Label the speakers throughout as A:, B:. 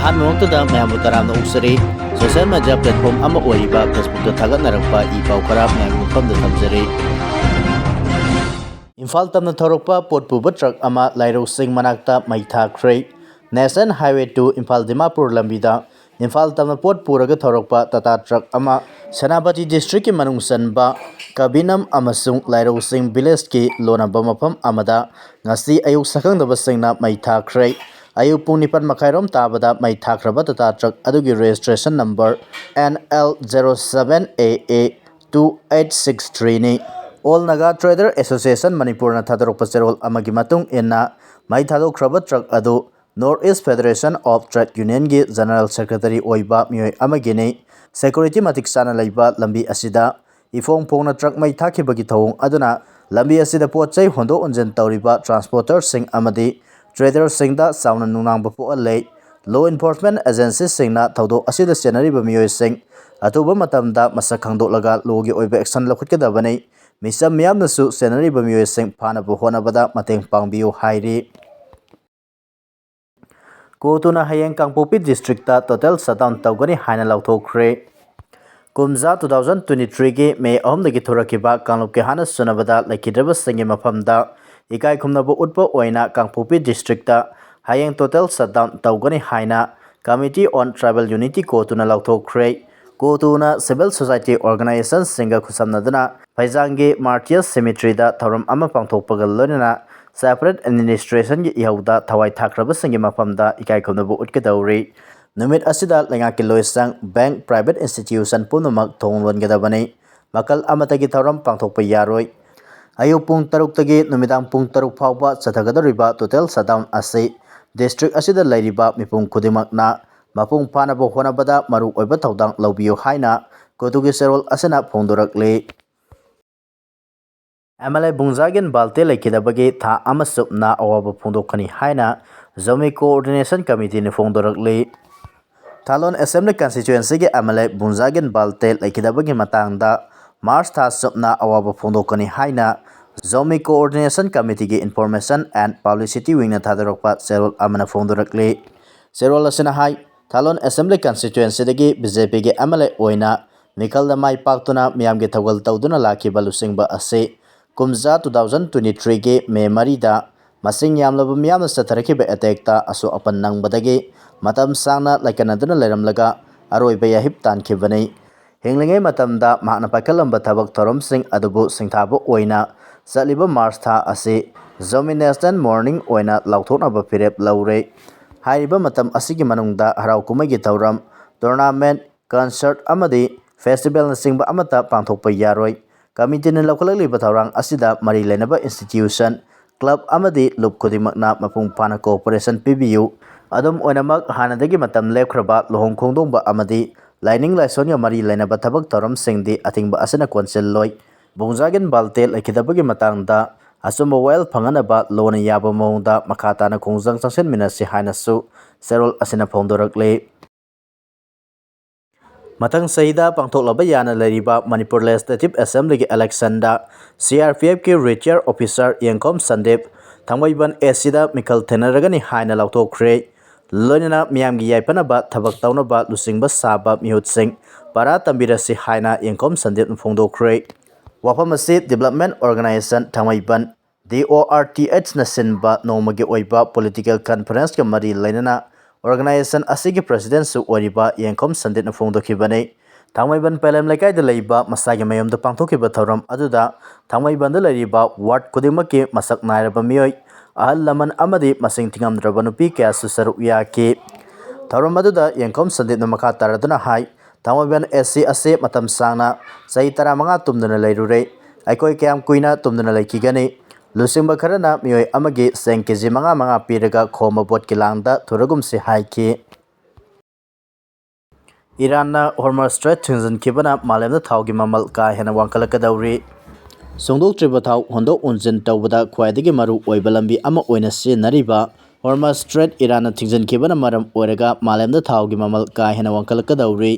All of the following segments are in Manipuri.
A: ꯑꯍꯥꯟꯕꯃꯛꯇꯗ ꯃꯌꯥꯝꯕꯨ ꯇꯔꯥꯝꯅ ꯑꯣꯛꯆꯔꯤ ꯁꯣꯁꯤꯌꯦꯜ ꯃꯤꯗꯤꯌꯥ ꯄ꯭ꯂꯦꯠꯐꯣꯔꯝ ꯑꯃ ꯑꯣꯏꯔꯤꯕ ꯐꯦꯁꯕꯨꯛꯇ ꯊꯥꯒꯠꯅꯔꯛꯄ ꯏ ꯄꯥꯎ ꯈꯔ ꯃꯌꯥꯝꯒꯤ ꯃꯐꯝꯗ ꯊꯝꯖꯔꯤ꯫ ꯏꯝꯐꯥꯜ ꯇꯝꯅ ꯊꯧꯔꯛꯄ ꯄꯣꯠ ꯄꯨꯕ ꯇ꯭ꯔꯛ ꯑꯃ ꯂꯥꯏꯔꯧꯁꯤꯡ ꯃꯅꯥꯛꯇ ꯃꯩ ꯊꯥꯈ꯭ꯔꯦ꯫ ꯅꯦꯁꯅꯦꯜ ꯍꯥꯏꯋꯦ 2 ꯏꯝꯐꯥꯜ ꯗꯤꯃꯥꯄꯨꯔ ꯂꯝꯕꯤꯗ ꯏꯝꯐꯥꯜ ꯇꯝꯅ ꯄꯣꯠ ꯄꯨꯔꯒ ꯊꯧꯔꯛꯄ ꯇꯥꯇꯥ ꯇ꯭ꯔꯛ ꯑꯃ ꯁꯦꯅꯥꯄꯇꯤ ꯗꯤꯁꯇ꯭ꯔꯤꯛꯀꯤ ꯃꯅꯨꯡ ꯆꯟꯕ ꯀꯕꯤꯅꯝ ꯑꯃꯁꯨꯡ ꯂꯥꯏꯔꯧꯁꯤꯡ ꯚꯤꯂꯦꯖꯀꯤ ꯂꯣꯟꯅꯕ ꯃꯐꯝ ꯑꯃꯗ ꯉꯁꯤ ꯑꯌꯨꯛ ꯁꯛꯈꯪꯗꯕꯁꯤꯡꯅ ꯃꯩ ꯊꯥꯈ꯭ꯔꯦ꯫ ꯑꯌꯨꯛ ꯄꯨꯡ 9:30 ꯇꯥꯕꯗ ꯃꯩ ꯊꯥꯈ꯭ꯔꯕ ꯇꯥꯇꯥ ꯇ꯭ꯔꯛ ꯑꯗꯨꯒꯤ ꯔꯦꯖꯤꯁꯇ꯭ꯔꯦꯁꯟ ꯅꯝꯕꯔ NL07AA2863ꯅꯤ꯫ ꯑꯣꯜ ꯅꯥꯒꯥ ꯇ꯭ꯔꯦꯗꯔ ꯑꯦꯁꯣꯁꯤꯌꯦꯁꯟ ꯃꯅꯤꯄꯨꯔꯅ ꯊꯥꯗꯣꯔꯛꯄ ꯆꯦꯔꯣꯜ ꯑꯃꯒꯤ ꯃꯇꯨꯡ ꯏꯟꯅ ꯃꯩ ꯊꯥꯗꯣꯛꯈ꯭ꯔꯕ ꯇ꯭ꯔꯛ ꯑꯗꯨ north east federation of trade ꯌꯨꯅꯤꯌꯟꯒꯤ ꯖꯦꯅꯔꯦꯜ ꯁꯦꯀ꯭ꯔꯦꯇꯔꯤ ꯑꯣꯏꯕ ꯃꯤꯑꯣꯏ ꯑꯃꯒꯤꯅꯤ꯫ ꯁꯦꯀ꯭ꯌꯨꯔꯤꯇꯤ ꯃꯇꯤꯛ ꯆꯥꯅ ꯂꯩꯕ ꯂꯝꯕꯤ ꯑꯁꯤꯗ ꯏꯐꯣꯡ ꯐꯣꯡꯅ ꯇ꯭ꯔꯛ ꯃꯩ ꯊꯥꯈꯤꯕꯒꯤ ꯊꯧꯑꯣꯡ ꯑꯗꯨꯅ ꯂꯝꯕꯤ ꯑꯁꯤꯗ ꯄꯣꯠ ꯆꯩ ꯍꯣꯟꯗꯣꯛ ꯍꯣꯟꯖꯤꯟ ꯇꯧꯔꯤꯕ ꯇ꯭ꯔꯥꯟꯁꯄꯣꯔꯇꯔꯁꯤꯡ ꯑꯃꯗꯤ ꯇ꯭ꯔꯦꯗꯔꯁꯤꯡꯗ ꯆꯥꯎꯅ ꯅꯨꯡꯅꯥꯡꯕ ꯄꯣꯛꯍꯜꯂꯦ꯫ ꯂꯣ ꯏꯟꯐꯣꯔꯁꯃꯦꯟꯠ ꯑꯦꯖꯦꯟꯁꯤꯁꯤꯡꯅ ꯊꯧꯗꯣꯛ ꯑꯁꯤꯗ ꯆꯦꯟꯅꯔꯤꯕ ꯃꯤꯑꯣꯏꯁꯤꯡ ꯑꯊꯨꯕ ꯃꯇꯝꯗ ꯃꯁꯛ ꯈꯪꯗꯣꯛꯂꯒ ꯂꯣꯒꯤ ꯑꯣꯏꯕ ꯑꯦꯛꯁꯟ ꯂꯧꯈꯠꯀꯗꯕꯅꯤ꯫ ꯃꯤꯆꯝ ꯃꯤꯌꯥꯝꯅꯁꯨ ꯆꯦꯟꯅꯔꯤꯕ ꯃꯤꯑꯣꯏꯁꯤꯡ ꯐꯥꯅꯕ ꯍꯣꯠꯅꯕꯗ ꯃꯇꯦꯡ ꯄꯥꯡꯕꯤꯌꯨ ꯍꯥꯏꯔꯤ꯫ ꯀꯣꯔꯠꯇꯨꯅ ꯍꯌꯦꯡ ꯀꯥꯡꯄꯣꯛꯄꯤ ꯗꯤꯁꯇ꯭ꯔꯤꯛꯇ ꯇꯣꯇꯦꯜ ꯁꯠꯗꯥꯎꯟ ꯇꯧꯒꯅꯤ ꯍꯥꯏꯅ ꯂꯥꯎꯊꯣꯛꯈ꯭ꯔꯦ꯫ ꯀꯨꯝꯖꯥ 2023ꯒꯤ ꯃꯦ 3ꯗꯒꯤ ꯊꯣꯔꯛꯈꯤꯕ ꯀꯥꯡꯂꯨꯞꯀꯤ ꯍꯥꯟꯅ ꯆꯨꯅꯕꯗ ꯂꯩꯈꯤꯗ꯭ꯔꯕꯁꯤꯡꯒꯤ ꯃꯐꯝꯗ ꯏꯀꯥꯏ ꯈꯨꯝꯅꯕ ꯎꯠꯄ ꯑꯣꯏꯅ ꯀꯥꯡꯄꯣꯛꯄꯤ ꯗꯤꯁꯇ꯭ꯔꯤꯛꯇ ꯍꯌꯦꯡ ꯇꯣꯇꯦꯜ ꯁꯠꯗꯥꯎꯟ ꯇꯧꯒꯅꯤ ꯍꯥꯏꯅ ꯀꯃꯤꯇꯤ ꯑꯣꯟ ꯇ꯭ꯔꯥꯏꯕꯦꯜ ꯌꯨꯅꯤꯇꯤ ꯀꯣꯔꯠꯇꯨꯅ ꯂꯥꯎꯊꯣꯛꯈ꯭ꯔꯦ꯫ ꯀꯣꯔꯠꯇꯨꯅ ꯁꯤꯚꯤꯜ ꯁꯣꯁꯥꯏꯇꯤ ꯑꯣꯔꯒꯅꯥꯏꯖꯦꯁꯟꯁꯤꯡꯒ ꯈꯨꯠꯁꯝꯅꯗꯨꯅ ꯐꯩꯖꯥꯡꯒꯤ ꯃꯥꯔꯇꯤꯌꯔꯁ ꯁꯦꯃꯤꯇ꯭ꯔꯤꯗ ꯊꯧꯔꯝ ꯑꯃ ꯄꯥꯡꯊꯣꯛꯄꯒ ꯂꯣꯏꯅꯅ ꯁꯦꯄꯔꯦꯠ ꯑꯦꯗꯃꯤꯅꯤꯁꯇ꯭ꯔꯦꯁꯟꯒꯤ ꯏꯍꯧꯗ ꯊꯋꯥꯏ ꯊꯥꯈ꯭ꯔꯕꯁꯤꯡꯒꯤ ꯃꯐꯝꯗ ꯏꯀꯥꯏ ꯈꯨꯝꯅꯕ ꯎꯠꯀꯗꯧꯔꯤ꯫ ꯅꯨꯃꯤꯠ ꯑꯁꯤꯗ ꯂꯩꯉꯥꯛꯀꯤ ꯂꯣꯏꯁꯪ, ꯕꯦꯡꯛ, ꯄ꯭ꯔꯥꯏꯚꯦꯠ ꯏꯟꯁꯇꯤꯇ꯭ꯌꯨꯁꯟ ꯄꯨꯝꯅꯃꯛ ꯊꯣꯡ ꯂꯣꯟꯒꯗꯕꯅꯤ꯫ ꯃꯈꯜ ꯑꯃꯠꯇꯒꯤ ꯊꯧꯔꯝ ꯄꯥꯡꯊꯣꯛꯄ ꯌꯥꯔꯣꯏ꯫ ꯑꯌꯨꯛ ꯄꯨꯡ 6ꯇꯒꯤ ꯅꯨꯃꯤꯗꯥꯡ ꯄꯨꯡ 6 ꯐꯥꯎꯕ ꯆꯠꯊꯒꯗꯧꯔꯤꯕ ꯇꯣꯇꯦꯜ ꯁꯠꯗꯥꯎꯟ ꯑꯁꯤ ꯗꯤꯁꯇ꯭ꯔꯤꯛ ꯑꯁꯤꯗ ꯂꯩꯔꯤꯕ ꯃꯤꯄꯨꯝ ꯈꯨꯗꯤꯡꯃꯛꯅ ꯃꯄꯨꯡ ꯐꯥꯅꯕ ꯍꯣꯠꯅꯕꯗ ꯃꯔꯨꯑꯣꯏꯕ ꯊꯧꯗꯥꯡ ꯂꯧꯕꯤꯌꯨ ꯍꯥꯏꯅ ꯀꯣꯔꯠꯇꯨꯒꯤ ꯆꯦꯔꯣꯜ ꯑꯁꯤꯅ ꯐꯣꯡꯗꯣꯔꯛꯂꯤ꯫ MLA ꯕꯨꯡꯖꯥꯒꯤꯟ ꯕꯥꯜꯇꯦ ꯂꯩꯈꯤꯗꯕꯒꯤ ꯊꯥ ꯑꯃ ꯆꯨꯞꯅ ꯑꯋꯥꯕ ꯐꯣꯡꯗꯣꯛꯀꯅꯤ ꯍꯥꯏꯅ ꯖꯣꯃꯤ ꯀꯣꯑꯣꯔꯗꯤꯅꯦꯁꯟ ꯀꯃꯤꯇꯤꯅ ꯐꯣꯡꯗꯣꯔꯛꯂꯤ꯫ ꯊꯥꯂꯣꯟ ꯑꯦꯁꯦꯝꯕ꯭ꯂꯤ ꯀꯟꯁꯇꯤꯇ꯭ꯌꯨꯑꯦꯟꯁꯤꯒꯤ MLA ꯕꯨꯡꯖꯥꯒꯤꯟ ꯕꯥꯜꯇꯦ ꯂꯩꯈꯤꯗꯕꯒꯤ ꯃꯇꯥꯡꯗ ꯃꯥꯔꯆ ꯊꯥ ꯆꯨꯞꯅ ꯑꯋꯥꯕ ꯐꯣꯡꯗꯣꯛꯀꯅꯤ ꯍꯥꯏꯅ ꯖꯣꯃꯤ ꯀꯣꯑꯣꯔꯗꯤꯅꯦꯁꯟ ꯀꯃꯤꯇꯤꯒꯤ ꯏꯟꯐꯣꯔꯃꯦꯁꯟ ꯑꯦꯟꯗ ꯄꯕ꯭ꯂꯤꯁꯤꯇꯤ ꯋꯤꯡꯅ ꯊꯥꯗꯣꯔꯛꯄ ꯆꯦꯔꯣꯜ ꯑꯃꯅ ꯐꯣꯡꯗꯣꯔꯛꯂꯤ꯫ ꯆꯦꯔꯣꯜ ꯑꯁꯤꯅ ꯍꯥꯏ ꯊꯥꯂꯣꯟ ꯑꯦꯁꯦꯝꯕ꯭ꯂꯤ ꯀꯟꯁꯇꯤꯇ꯭ꯌꯨꯑꯦꯟꯁꯤꯗꯒꯤ BJPꯒꯤ MLA ꯑꯣꯏꯅ ꯃꯤꯈꯜꯗ ꯃꯥꯏ ꯄꯥꯛꯇꯨꯅ ꯃꯤꯌꯥꯝꯒꯤ ꯊꯧꯒꯜ ꯇꯧꯗꯨꯅ ꯂꯥꯛꯈꯤꯕ ꯂꯨꯆꯤꯡꯕ ꯑꯁꯤ ꯀꯨꯝꯖꯥ 2023ꯒꯤ ꯃꯦ 3ꯗ ꯃꯁꯤꯡ ꯌꯥꯝꯂꯕ ꯃꯤꯌꯥꯝꯅ ꯆꯠꯊꯔꯛꯈꯤꯕ ꯑꯦꯇꯦꯛꯇ ꯑꯁꯣꯛ ꯑꯄꯟ ꯅꯪꯕꯗꯒꯤ ꯃꯇꯝ ꯁꯥꯡꯅ ꯂꯩꯀꯠꯅꯗꯨꯅ ꯂꯩꯔꯝꯂꯒ ꯑꯔꯣꯏꯕ ꯌꯥꯍꯤꯞ ꯇꯥꯟꯈꯤꯕꯅꯤ꯫ ꯍꯤꯡꯂꯤꯉꯩ ꯃꯇꯝꯗ ꯃꯍꯥꯛꯅ ꯄꯥꯏꯈꯠꯂꯝꯕ ꯊꯕꯛ ꯊꯧꯔꯝꯁꯤꯡ ꯑꯗꯨꯕꯨ ꯁꯤꯡꯊꯥꯕ ꯑꯣꯏꯅ ꯆꯠꯂꯤꯕ ꯃꯥꯔꯆ ꯊꯥ ꯑꯁꯤ ꯖꯣꯃꯤ ꯅꯦꯁꯅꯦꯜ ꯃꯣꯔꯅꯤꯡ ꯑꯣꯏꯅ ꯂꯥꯎꯊꯣꯛꯅꯕ ꯐꯤꯔꯦꯞ ꯂꯧꯔꯦ꯫ ꯍꯥꯏꯔꯤꯕ ꯃꯇꯝ ꯑꯁꯤꯒꯤ ꯃꯅꯨꯡꯗ ꯍꯔꯥꯎ ꯀꯨꯝꯍꯩꯒꯤ ꯊꯧꯔꯝ, ꯇꯣꯔꯅꯥꯃꯦꯟꯠ, ꯀꯟꯁꯔꯠ ꯑꯃꯗꯤ ꯐꯦꯁꯇꯤꯚꯦꯜꯅꯆꯤꯡꯕ ꯑꯃꯠꯇ ꯄꯥꯡꯊꯣꯛꯄ ꯌꯥꯔꯣꯏ꯫ ꯀꯃꯤꯇꯤꯅ ꯂꯧꯈꯠꯂꯛꯂꯤꯕ ꯊꯧꯔꯥꯡ ꯑꯁꯤꯗ ꯃꯔꯤ ꯂꯩꯅꯕ ꯏꯟꯁꯇꯤꯇ꯭ꯌꯨꯁꯟ, ꯀ꯭ꯂꯕ ꯑꯃꯗꯤ ꯂꯨꯞ ꯈꯨꯗꯤꯡꯃꯛꯅ ꯃꯄꯨꯡ ꯐꯥꯅ ꯀꯣꯑꯣꯄꯔꯦꯁꯟ ꯄꯤꯕꯤꯌꯨ꯫ ꯑꯗꯨꯝ ꯑꯣꯏꯅꯃꯛ ꯍꯥꯟꯅꯗꯒꯤ ꯃꯇꯝ ꯂꯦꯞꯈ꯭ꯔꯕ ꯂꯨꯍꯣꯡ ꯈꯣꯡꯗꯣꯡꯕ ꯑꯃꯗꯤ ꯂꯥꯏꯅꯤꯡ ꯂꯥꯏꯁꯣꯟꯒ ꯃꯔꯤ ꯂꯩꯅꯕ ꯊꯕꯛ ꯊꯧꯔꯝꯁꯤꯡꯗꯤ ꯑꯊꯤꯡꯕ ꯑꯁꯤꯅ ꯀꯣꯟꯁꯤꯜꯂꯣꯏ꯫ ꯕꯨꯡꯖꯥꯒꯤꯟ ꯕꯥꯜꯇꯦ ꯂꯩꯈꯤꯗꯕꯒꯤ ꯃꯇꯥꯡꯗ ꯑꯆꯨꯝꯕ ꯋꯥꯌꯦꯜ ꯐꯪꯍꯟꯅꯕ ꯂꯣꯅ ꯌꯥꯕ ꯃꯑꯣꯡꯗ ꯃꯈꯥ ꯇꯥꯅ ꯈꯣꯡꯖꯪ ꯆꯪꯁꯤꯟꯃꯤꯟꯅꯁꯤ ꯍꯥꯏꯅꯁꯨ ꯆꯦꯔꯣꯜ ꯑꯁꯤꯅ ꯐꯣꯡꯗꯣꯔꯛꯂꯤ꯫ ꯃꯊꯪ ꯆꯍꯤꯗ ꯄꯥꯡꯊꯣꯛꯂꯕ ꯌꯥꯅ ꯂꯩꯔꯤꯕ ꯃꯅꯤꯄꯨꯔ ꯂꯦꯖꯤꯁꯂꯦꯇꯤꯚ ꯑꯦꯁꯦꯝꯕ꯭ꯂꯤꯒꯤ ꯏꯂꯦꯛꯁꯟꯗ CRPFꯀꯤ ꯔꯤꯇꯥꯌꯔ ꯑꯣꯐꯤꯁꯥꯔ ꯌꯦꯡꯈꯣꯝ ꯁꯟꯗꯤꯞ ꯊꯥꯡꯃꯩꯕꯟ ꯑꯦꯁꯤꯗ ꯃꯤꯈꯜ ꯊꯦꯡꯅꯔꯒꯅꯤ ꯍꯥꯏꯅ ꯂꯥꯎꯊꯣꯛꯈ꯭ꯔꯦ꯫ ꯂꯣꯏꯅꯅ ꯃꯤꯌꯥꯝꯒꯤ ꯌꯥꯏꯐꯅꯕ ꯊꯕꯛ ꯇꯧꯅꯕ ꯂꯨꯆꯤꯡꯕ ꯁꯥꯕ ꯃꯤꯍꯨꯠꯁꯤꯡ ꯄꯔꯥ ꯇꯝꯕꯤꯔꯁꯤ ꯍꯥꯏꯅ ꯌꯦꯡꯈꯣꯝ ꯁꯟꯗꯤꯞꯅ ꯐꯣꯡꯗꯣꯛꯈ꯭ꯔꯦ꯫ ꯋꯥꯐꯝ ꯑꯁꯤ ꯗꯤꯕꯦꯂꯞꯃꯦꯟꯠ ꯑꯣꯔꯒꯅꯥꯏꯖꯦꯁꯟ ꯊꯥꯡꯃꯩꯕꯟ DORTHꯅ ꯁꯤꯟꯕ ꯅꯣꯡꯃꯒꯤ ꯑꯣꯏꯕ ꯄꯣꯂꯤꯇꯤꯀꯦꯜ ꯀꯟꯐꯔꯦꯟꯁꯀ ꯃꯔꯤ ꯂꯩꯅꯅ ꯑꯣꯔꯒꯅꯥꯏꯖꯦꯁꯟ ꯑꯁꯤꯒꯤ ꯄ꯭ꯔꯁꯤꯗꯦꯟꯠꯁꯨ ꯑꯣꯏꯔꯤꯕ ꯌꯦꯡꯈꯣꯝ ꯁꯟꯗꯤꯞꯅ ꯐꯣꯡꯗꯣꯛꯈꯤꯕꯅꯤ꯫ ꯊꯥꯡꯃꯩꯕꯟ ꯄꯦꯂꯦꯝ ꯂꯩꯀꯥꯏꯗ ꯂꯩꯕ ꯃꯁꯥꯒꯤ ꯃꯌꯨꯝꯗ ꯄꯥꯡꯊꯣꯛꯈꯤꯕ ꯊꯧꯔꯝ ꯑꯗꯨꯗ ꯊꯥꯡꯃꯩꯕꯟꯗ ꯂꯩꯔꯤꯕ ꯋꯥꯔꯗ ꯈꯨꯗꯤꯡꯃꯛꯀꯤ ꯃꯁꯛ ꯅꯥꯏꯔꯕ ꯃꯤꯑꯣꯏ, ꯑꯍꯜ ꯂꯃꯟ ꯑꯃꯗꯤ ꯃꯁꯤꯡ ꯊꯤꯉꯝꯗ꯭ꯔꯕ ꯅꯨꯄꯤ ꯀꯌꯥꯁꯨ ꯁꯔꯨꯛ ꯌꯥꯈꯤ꯫ ꯊꯧꯔꯝ ꯑꯗꯨꯗ ꯌꯦꯡꯈꯣꯝ ꯁꯟꯗꯤꯞꯅ ꯃꯈꯥ ꯇꯥꯔꯗꯨꯅ ꯍꯥꯏ ꯊꯥꯡꯃꯩꯕꯟ SC ꯑꯁꯤ මꯇꯝ ꯁꯥꯡꯅ ꯆꯍꯤ 15 ꯇꯨꯝꯗꯨꯅ ꯂꯩꯔꯨꯔꯦ꯫ ꯑꯩꯈꯣꯏ ꯀꯌꯥꯝ ꯀꯨꯏꯅ ꯇꯨꯝꯗꯨꯅ ꯂꯩꯈꯤꯒꯅꯤ? ꯂꯨꯆꯤꯡꯕ ꯈꯔꯅ ꯃꯤꯑꯣꯏ ꯑꯃꯒꯤ ꯆꯦꯡ ꯀꯦꯖꯤ 5 ꯄꯤꯔꯒ ꯈꯣꯝꯕ ꯚꯣꯠꯀꯤ ꯂꯥꯡꯗ ꯊꯨꯔꯒꯨꯝꯁꯤ ꯍꯥꯏꯈꯤ꯫ ꯏꯔꯥꯟꯅ ꯍꯣꯔꯃꯖ ꯁ꯭ꯇ꯭ꯔꯦꯠ ꯊꯤꯡꯖꯤꯟꯈꯤꯕꯅ ꯃꯥꯂꯦꯝꯗ ꯊꯥꯎꯒꯤ ꯃꯃꯜ ꯀꯥ ꯍꯦꯟꯅ ꯋꯥꯡꯈꯠꯂꯛꯀꯗꯧꯔꯤ꯫ ꯁꯨꯡꯗꯣꯛꯇ꯭ꯔꯤꯕ ꯊꯥꯎ ꯍꯣꯟꯗꯣꯛ ꯍꯣꯟꯖꯤꯟ ꯇꯧꯕꯗ ꯈ꯭ꯋꯥꯏꯗꯒꯤ ꯃꯔꯨ ꯑꯣꯏꯕ ꯂꯝꯕꯤ ꯑꯃ ꯑꯣꯏꯅ ꯁꯤꯖꯤꯟꯅꯔꯤꯕ ꯍꯣꯔꯃꯖ ꯁ꯭ꯇ꯭ꯔꯦꯠ ꯏꯔꯥꯟꯅ ꯊꯤꯡꯖꯤꯟꯈꯤꯕꯅ ꯃꯔꯝ ꯑꯣꯏꯔꯒ ꯃꯥꯂꯦꯝꯗ ꯊꯥꯎꯒꯤ ꯃꯃꯜ ꯀꯥ ꯍꯦꯟꯅ ꯋꯥꯡꯈꯠꯂꯛꯀꯗꯧꯔꯤ꯫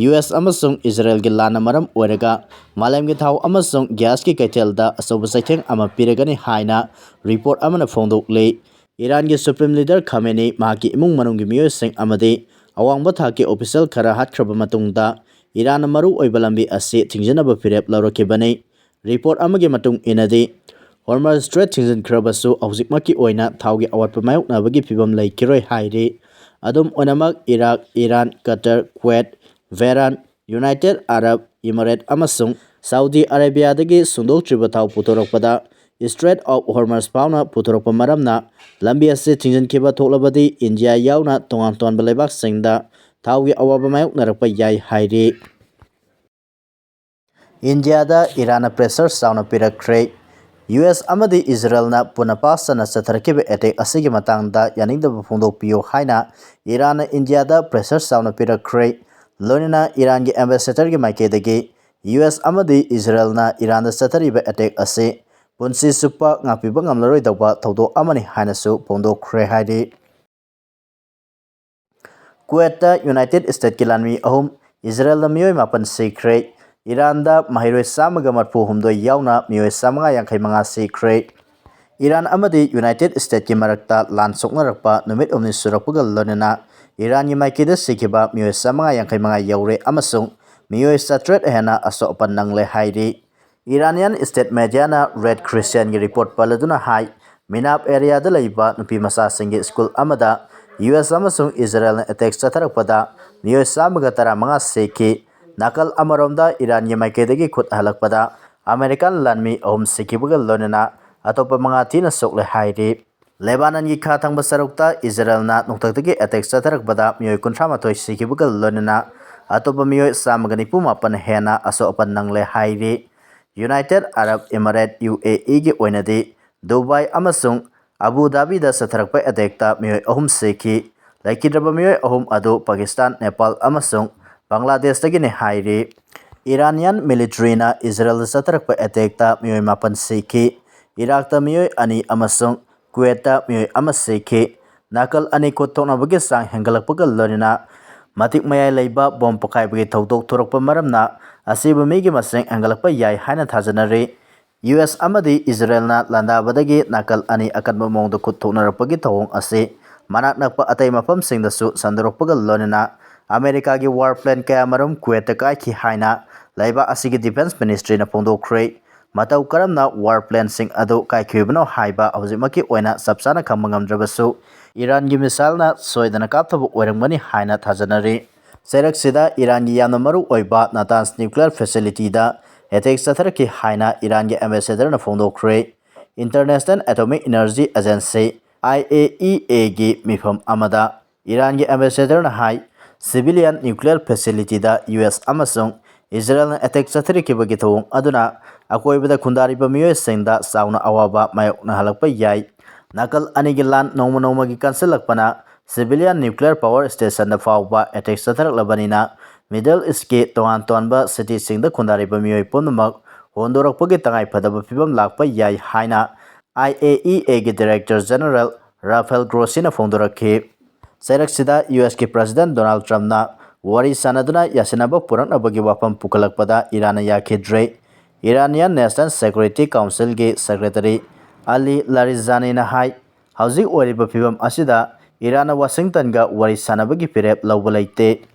A: US ꯑꯃꯁꯨꯡ ꯏꯖꯔꯦꯜꯒꯤ ꯂꯥꯟꯅ ꯃꯔꯝ ꯑꯣꯏꯔꯒ ꯃꯥꯂꯦꯝꯒꯤ ꯊꯥꯎ ꯑꯃꯁꯨꯡ ꯒ꯭ꯌꯥꯁꯀꯤ ꯀꯩꯊꯦꯜꯗ ꯑꯆꯧꯕ ꯆꯩꯊꯦꯡ ꯑꯃ ꯄꯤꯔꯒꯅꯤ ꯍꯥꯏꯅ ꯔꯤꯄꯣꯔꯠ ꯑꯃꯅ ꯐꯣꯡꯗꯣꯛꯂꯤ꯫ Irangi Supreme Leader Khamenei mahaki imung manunggi miyoising amadi awangba thaki official khara hatkraba matungda Iran maru oiba lambi ase thingjanaba phirep laurakibani. Report amagi matung inadi Hormuz Strait thingjankhrabasu hawjikmaki oina thawgi awatpa mayoknabagi phibam leikiroi hairi. Adum onamak Iraq, Iran, Qatar, Kuwait, Bahrain, United Arab Emirates amasung Saudi Arabia dagi sundoktriba thaw putorakpada Strait of Hormuz fauna putorakpa maramna lambi ase thingjankiba thoklabadi India yauna tongan leibak singda thawgi awaba mayoknarakpa yai hairi. India da Iran pressure sauna pirakre US amadi Israel na punapasana satharkiba attack asigi matangda yaningdaba phongdokpiyo haina Iran India da pressure sauna pirakre lonina Iran gi ambassador gi maikedagi US amadi Israel na Iran da sathariba attack ase punsi supa ngapiba ngamlaroi dawba thawdo amani hainasu phongdokre haidi. Kuwait da United States ki lanmi ahum Israel da mioi mapan SIKHRE Iran da MAHEIROI samaga marpu humdoi YAONA MIOI samanga yangkai manga SIKHRE Iran amadi United States ki marakta lan soknarakpa numit omni surakpaga lonina Iran gi maikida sikiba mioi samanga yangkai manga yaure amasung mioi satret hena aso opan nangle hairi. Iranian state media na Red Christian gi report paladuna hai Minab area da laiba nupi masa singi school amada US amasung Israel na attack satharakpada mioi samaga tara manga seki nakal amaromda Iran gi maikedagi khut halakpada American lanmi ahum sikibuga lonina atopa mga tina sokle hairi. Lebanon gi kha thangba sarukta Israel na noktaktagi attack satharakpada mioi kunthamathoi sikibuga lonina atopa mioi samagani pumapan hena aso opan nangle hairi. United Arab Emirates UAE gi oinadi Dubai amasung Abu Dhabi da satharakpa attack ta mioi ahum seki laikidraba mioi ahum adu Pakistan Nepal amasung Bangladesh tagi ne hairi. Iranian military na Israel satharakpa attack ta mioi mapan seki Iraq ta mioi ani amasung Kuwait ta mioi ama seki nakal ani ko toknabagi sang hengalakpaga lonina matik mayai leiba bom pakaibagi thawdok thorakpa maramna asiba migi maseng hengalakpa yai haina thajanari. US amadi Israel na landabadagi nakal ani akanba mongda khut thoknarapagi thawong ase manak nakpa atai mafam singdasu sandaroppaga lonina America gi warplane kaya maram Kuwait kai ki haina laiba asigi defense ministry na phongdokre matau karamna warplane sing adu kai khibno haiba hojimaki oina sabsana khamngamdrabasu Iran gi missile na soidana kapthabu oirangmani haina thajanari. Serak sida Iran gi yamna maru oiba Natanz nuclear facility da attack satharaki haina Iran gi ambassador na phongdokre International Atomic Energy Agency IAEA gi mifam amada Iran gi ambassador na hai civilian nuclear facility da US amasung Israel na attack satharikibagi thawong aduna akoibada khundariba mioi singda sauna awaba mayokna halakpa yai. Nakal anigi lan nongma gi kansalakpana civilian nuclear power station da fawba attack satharaklabanina Middle East ki tonba city singda khundariba mioi punamak hondorakpagi tangai phadaba phibam lakpa yai haina IAEA gi Director General Rafael Grossi na phongdorakhi. Serak sida US ki President Donald Trump na wari sanaduna yasinaba puraknabagi wafam pukalakpada Iran yakidre. Iranian National Security Council gi Secretary Ali Larijani na hai hauzik oiriba phibam asida Iran Washington ga wari sanabagi pirep lawba leite.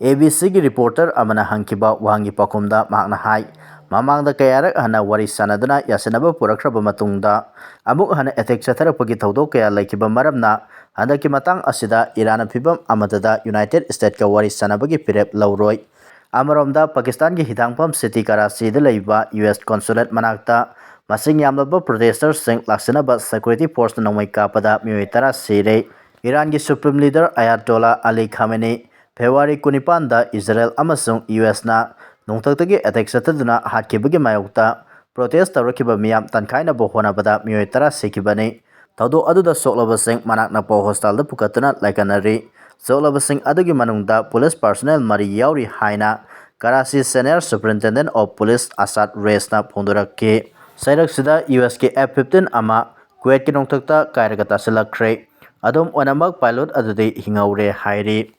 A: ABC gi reporter amana hangkiba wahangi pakumda mahakna hai mamangda kayarak hana wari sanaduna yasinaba purakraba matungda amuk hana attack satharakpagi thawdok kaya laikiba maramna handaki matang asida Iran phibam amadada United States ka wari sanabagi pirep lawroi. Amaromda Pakistan gi hidangpam city Karachi da leiba US consulate manakta masing yamlaba protesters sing laksanaba security force na nongmai kapada mioi tara sire. Iran gi supreme leader Ayatollah Ali Khamenei February 19 da Israel amasung US na nongtaktagi attack sataduna hatkibagi mayokta protest tawrakiba miyam tankaina bo honabada mioi tara sikibani. Thawdo aduda soklabasing manakna po hostel da pukatuna laikanari soklabasing adugi manungda police personnel mari yauri haina Karachi Senior Superintendent of Police Asad Reis na phongdorakhi. Sairak sida US ki F-15 ama Kuwait ki nongtakta kairaga tasilakre adum onamak pilot adudi hingaure hairi.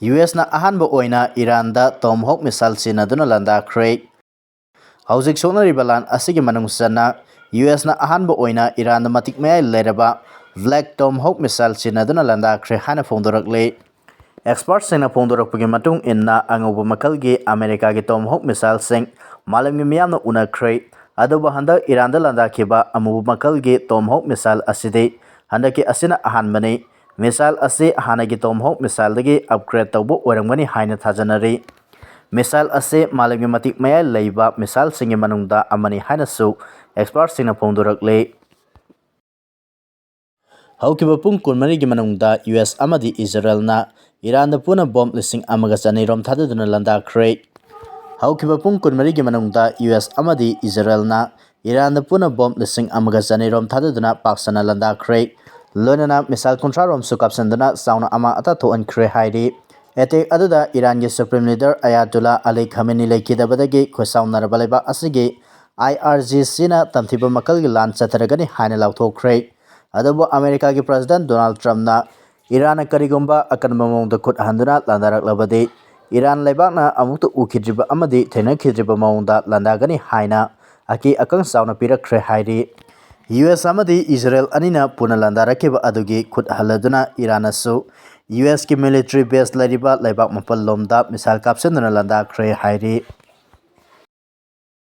A: US na ahanba oina Iran da Tomahawk missile sinaduna landakre. Hauzik soknariba lan asigi manungsana US na ahanba oina Iran da matik mayai leraba Black Tomahawk missile sinaduna landakre hana phongdorakle. Experts sing na phongdorakpagi matung inna angoba makalgi America gi Tomahawk missile sing malamgi miyamna unakre. Aduba handa Iran da landakiba amuba makalgi Tomahawk missile asidi handaki asina ahanbani. Missile ase hanagi Tomahawk missile dagi upgrade tawbo oirangmani haina thajanari. Missile ase malamgi matik mayai leiba missile singi manungda amani haina su experts sing na phongdorakle. Haukiba pung kunmarigi manungda US amadi Israel na Iran da puna bomb lising amaga chaneirom thadaduna landakre. Haukiba pung kunmarigi manungda US amadi Israel na Iran da puna bomb lising amaga chaneirom thadaduna paksana landakre. Lonana missile kontrarom su kapsanduna sauna ama ata thoankre hairi. Attack aduda Iran ge Supreme Leader Ayatollah Ali Khamenei lekidabadagi khosaunaraba leba asigi IRGC na tamthiba makalgi lan chataragani haina lauthokre. Adubu America ki President Donald Trump na Iran karigumba akan mamongda khut handuna landarak labadi Iran leibakna amukta ukhidriba amadi thena khidriba mamongda landagani haina aki akang sauna pirakre hairi. US amadi Israel anina puna landarakiba adugi khut haladuna Iran asu US ki military base lariba leibak mapal lomda misal kapsenduna landakre hairi.